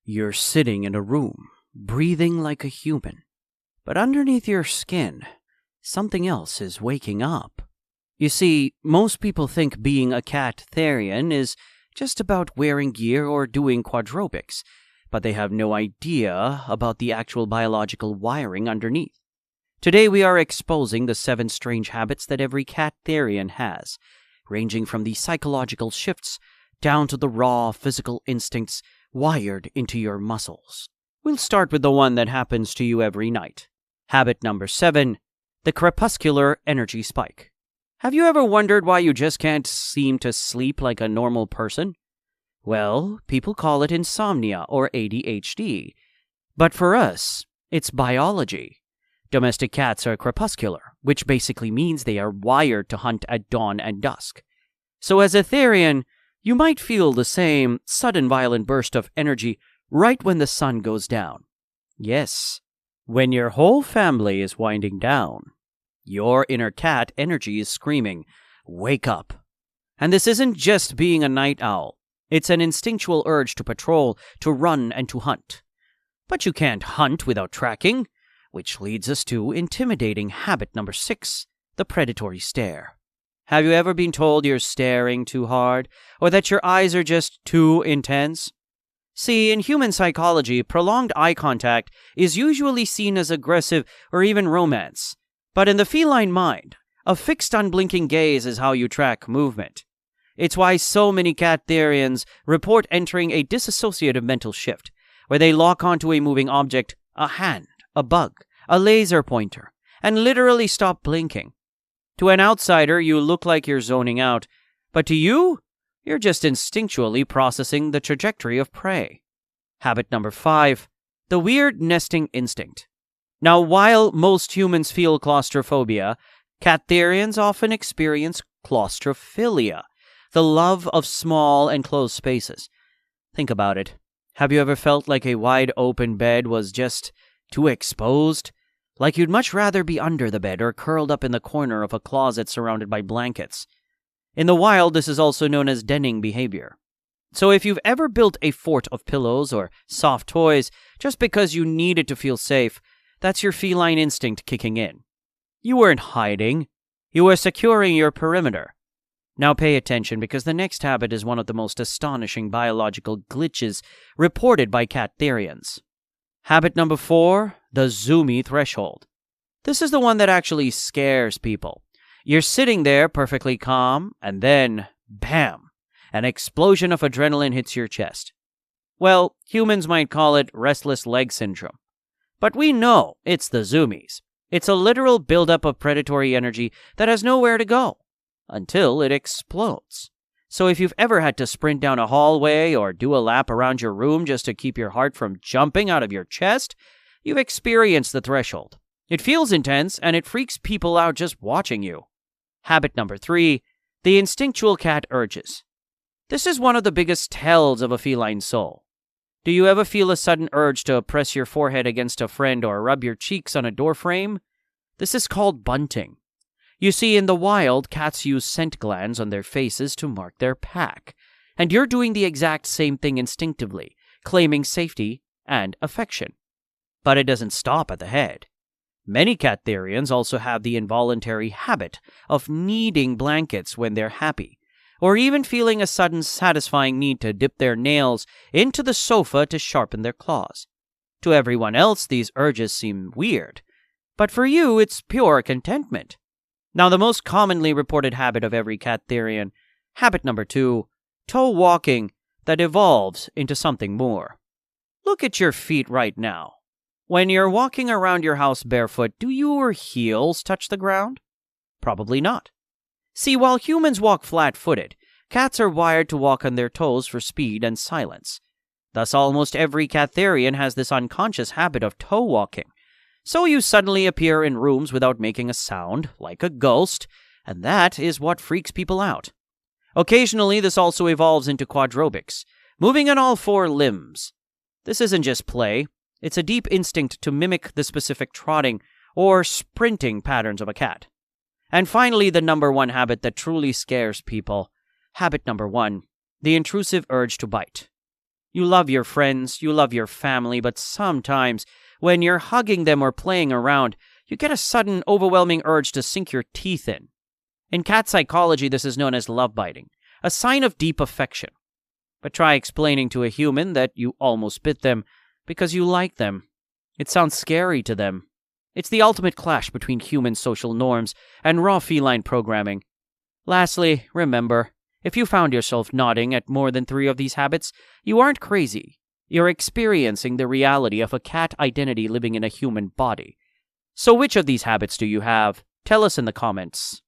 You're sitting in a room, breathing like a human. But underneath your skin, something else is waking up. You see, most people think being a Cat Therian is just about wearing gear or doing quadrobics, but they have no idea about the actual biological wiring underneath. Today we are exposing the 7 strange habits that every Cat Therian has, ranging from the psychological shifts down to the raw physical instincts wired into your muscles. We'll start with the one that happens to you every night. Habit number 7, the crepuscular energy spike. Have you ever wondered why you just can't seem to sleep like a normal person? Well, people call it insomnia or ADHD. But for us, it's biology. Domestic cats are crepuscular, which basically means they are wired to hunt at dawn and dusk. So as a Therian, you might feel the same sudden violent burst of energy right when the sun goes down. Yes, when your whole family is winding down, your inner cat energy is screaming, "Wake up!" And this isn't just being a night owl. It's an instinctual urge to patrol, to run, and to hunt. But you can't hunt without tracking, which leads us to intimidating habit number 6, the predatory stare. Have you ever been told you're staring too hard, or that your eyes are just too intense? See, in human psychology, prolonged eye contact is usually seen as aggressive or even romance. But in the feline mind, a fixed unblinking gaze is how you track movement. It's why so many Cat Therians report entering a dissociative mental shift, where they lock onto a moving object, a hand, a bug, a laser pointer, and literally stop blinking. To an outsider, you look like you're zoning out, but to you, you're just instinctually processing the trajectory of prey. Habit number 5, the weird nesting instinct. Now, while most humans feel claustrophobia, Cat Therians often experience claustrophilia, the love of small and closed spaces. Think about it. Have you ever felt like a wide-open bed was just too exposed? Like you'd much rather be under the bed or curled up in the corner of a closet surrounded by blankets. In the wild, this is also known as denning behavior. So if you've ever built a fort of pillows or soft toys just because you needed to feel safe, that's your feline instinct kicking in. You weren't hiding. You were securing your perimeter. Now pay attention, because the next habit is one of the most astonishing biological glitches reported by Cat Therians. Habit number 4, the zoomie threshold. This is the one that actually scares people. You're sitting there perfectly calm, and then, bam, an explosion of adrenaline hits your chest. Well, humans might call it restless leg syndrome. But we know it's the zoomies. It's a literal buildup of predatory energy that has nowhere to go until it explodes. So if you've ever had to sprint down a hallway or do a lap around your room just to keep your heart from jumping out of your chest, you've experienced the threshold. It feels intense, and it freaks people out just watching you. Habit number 3, the instinctual cat urges. This is one of the biggest tells of a feline soul. Do you ever feel a sudden urge to press your forehead against a friend or rub your cheeks on a doorframe? This is called bunting. You see, in the wild, cats use scent glands on their faces to mark their pack, and you're doing the exact same thing instinctively, claiming safety and affection. But it doesn't stop at the head. Many Cat Therians also have the involuntary habit of needing blankets when they're happy, or even feeling a sudden satisfying need to dip their nails into the sofa to sharpen their claws. To everyone else, these urges seem weird, but for you, it's pure contentment. Now, the most commonly reported habit of every Cat Therian, habit number 2, toe walking that evolves into something more. Look at your feet right now. When you're walking around your house barefoot, do your heels touch the ground? Probably not. See, while humans walk flat-footed, cats are wired to walk on their toes for speed and silence. Thus, almost every Cat Therian has this unconscious habit of toe walking. So you suddenly appear in rooms without making a sound, like a ghost, and that is what freaks people out. Occasionally, this also evolves into quadrobics, moving on all 4 limbs. This isn't just play, it's a deep instinct to mimic the specific trotting or sprinting patterns of a cat. And finally, the number 1 habit that truly scares people. Habit number 1, the intrusive urge to bite. You love your friends, you love your family, but sometimes, when you're hugging them or playing around, you get a sudden, overwhelming urge to sink your teeth in. In cat psychology, this is known as love biting, a sign of deep affection. But try explaining to a human that you almost bit them because you like them. It sounds scary to them. It's the ultimate clash between human social norms and raw feline programming. Lastly, remember, if you found yourself nodding at more than 3 of these habits, you aren't crazy. You're experiencing the reality of a cat identity living in a human body. So which of these habits do you have? Tell us in the comments.